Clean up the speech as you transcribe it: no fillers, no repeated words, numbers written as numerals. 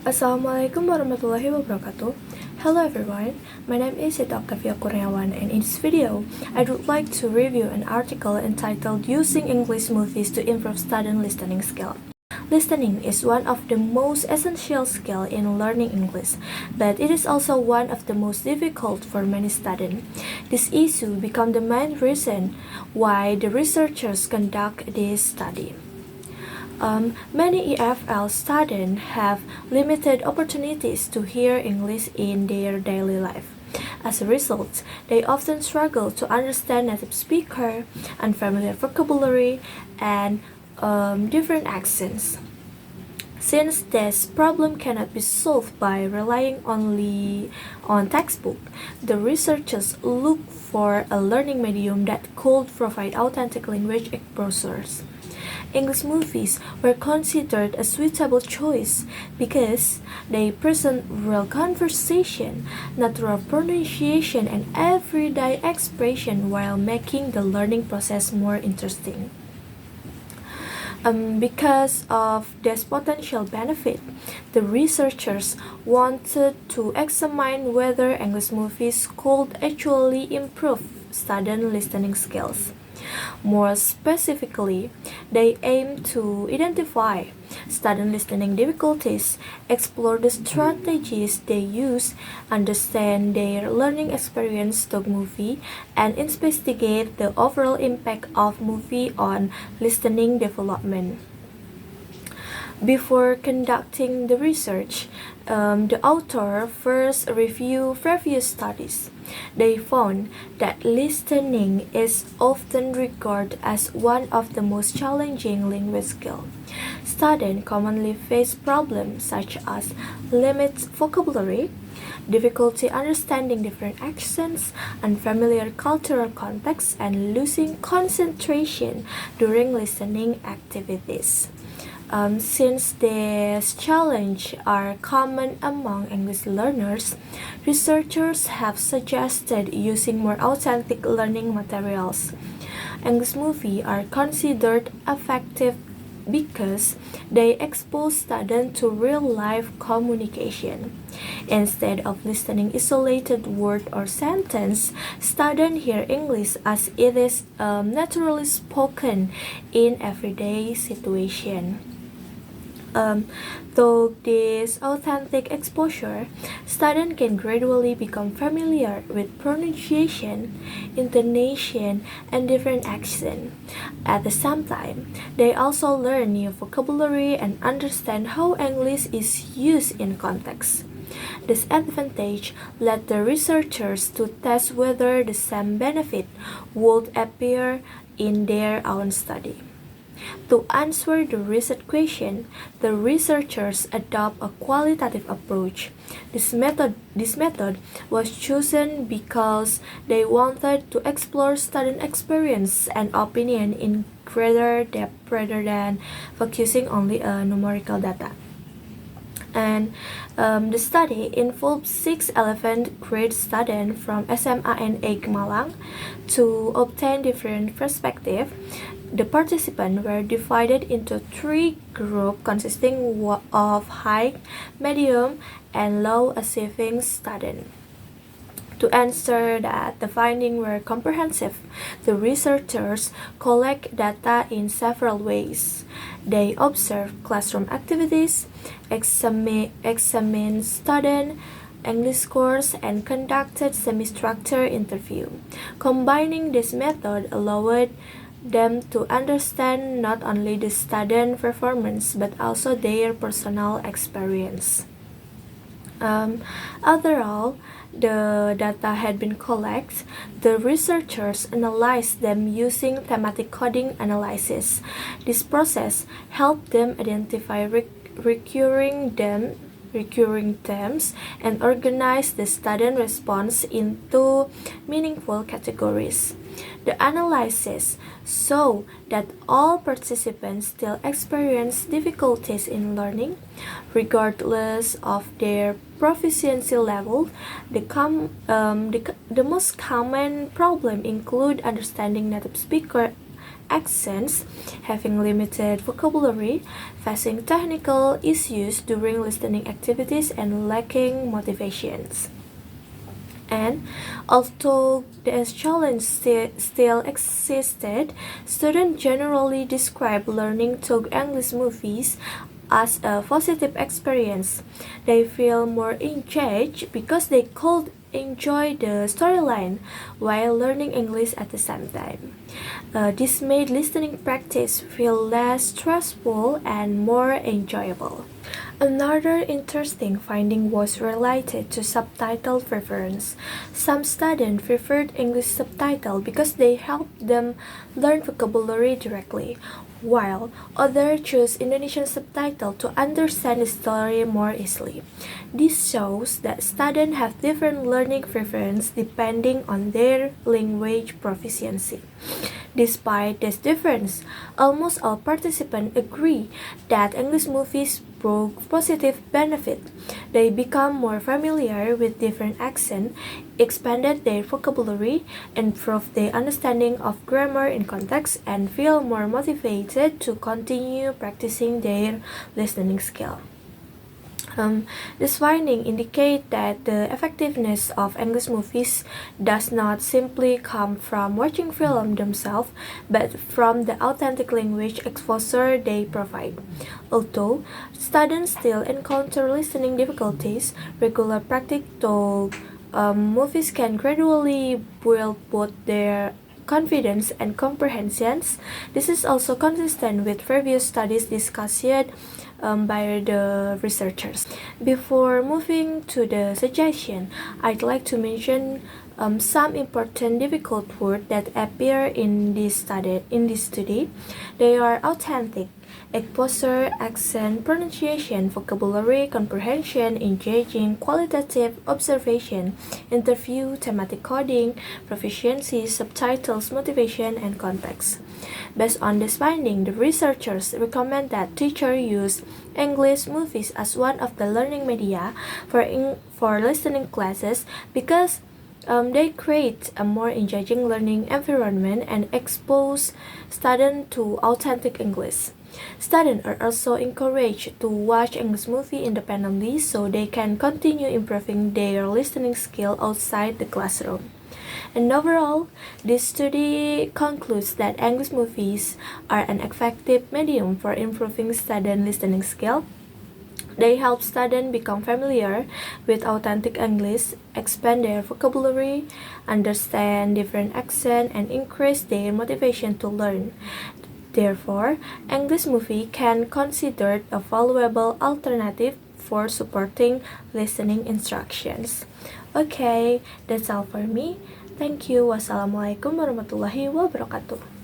Assalamualaikum warahmatullahi wabarakatuh. Hello everyone, my name is Sita Octavia Kurniawan, and in this video, I would like to review an article entitled Using English Movies to Improve Student Listening Skill. Listening is one of the most essential skills in learning English, but it is also one of the most difficult for many students. This issue became the main reason why the researchers conduct this study. Many EFL students have limited opportunities to hear English in their daily life. As a result, they often struggle to understand native speaker, unfamiliar vocabulary, and different accents. Since this problem cannot be solved by relying only on textbook, the researchers look for a learning medium that could provide authentic language exposures. English movies were considered a suitable choice because they present real conversation, natural pronunciation, and everyday expression while making the learning process more interesting. Because of this potential benefit, the researchers wanted to examine whether English movies could actually improve student listening skills. More specifically, they aim to identify student listening difficulties, explore the strategies they use, understand their learning experience to movie, and investigate the overall impact of movie on listening development. Before conducting the research, the author first reviewed previous studies. They found that listening is often regarded as one of the most challenging language skills. Students commonly face problems such as limited vocabulary, difficulty understanding different accents, unfamiliar cultural contexts, and losing concentration during listening activities. Since these challenges are common among English learners, researchers have suggested using more authentic learning materials. English movies are considered effective because they expose students to real-life communication. Instead of listening isolated word or sentence, students hear English as it is naturally spoken in everyday situation. Through this authentic exposure, students can gradually become familiar with pronunciation, intonation, and different accents. At the same time, they also learn new vocabulary and understand how English is used in context. This advantage led the researchers to test whether the same benefit would appear in their own study. To answer the research question, the researchers adopt a qualitative approach. This method was chosen because they wanted to explore student experience and opinion in greater depth rather than focusing only on numerical data. And the study involved 6 11th grade students from SMA NA Malang to obtain different perspectives. The participants were divided into 3 groups consisting of high, medium, and low achieving students. To answer that the findings were comprehensive, the researchers collect data in several ways. They observe classroom activities, examine student English scores, and conducted semi-structured interview. Combining this method allowed them to understand not only the student performance but also their personal experience. Overall, the data had been collected. The researchers analyzed them using thematic coding analysis. This process helped them identify recurring themes and organize the student response into meaningful categories. The analysis showed that all participants still experience difficulties in learning, regardless of their proficiency level. The most common problem include understanding native speaker accents, having limited vocabulary, facing technical issues during listening activities, and lacking motivations. And although this challenge still existed, students generally describe learning to English movies as a positive experience. They feel more engaged because they could enjoy the storyline while learning English at the same time. This made listening practice feel less stressful and more enjoyable. Another interesting finding was related to subtitle preference. Some students preferred English subtitle because they helped them learn vocabulary directly, while others chose Indonesian subtitle to understand the story more easily. This shows that students have different learning preferences depending on their language proficiency. Despite this difference, almost all participants agree that English movies brought positive benefit. They become more familiar with different accents, expanded their vocabulary, improved their understanding of grammar in context, and feel more motivated to continue practicing their listening skill. This finding indicate that the effectiveness of English movies does not simply come from watching film themselves, but from the authentic language exposure they provide. Although students still encounter listening difficulties, regular practice to movies can gradually build both their confidence and comprehensions. This is also consistent with previous studies discussed by the researchers. Before moving to the suggestion, I'd like to mention some important difficult words that appear in this study. They are authentic, exposure, accent, pronunciation, vocabulary, comprehension, engaging, qualitative, observation, interview, thematic coding, proficiency, subtitles, motivation, and context. Based on this finding, the researchers recommend that teachers use English movies as one of the learning media for listening classes because they create a more engaging learning environment and expose students to authentic English. Students are also encouraged to watch English movies independently so they can continue improving their listening skill outside the classroom. And overall, this study concludes that English movies are an effective medium for improving student listening skill. They help students become familiar with authentic English, expand their vocabulary, understand different accents, and increase their motivation to learn. Therefore, English movie can considered a valuable alternative for supporting listening instructions. Okay, that's all for me. Thank you. Wassalamualaikum warahmatullahi wabarakatuh.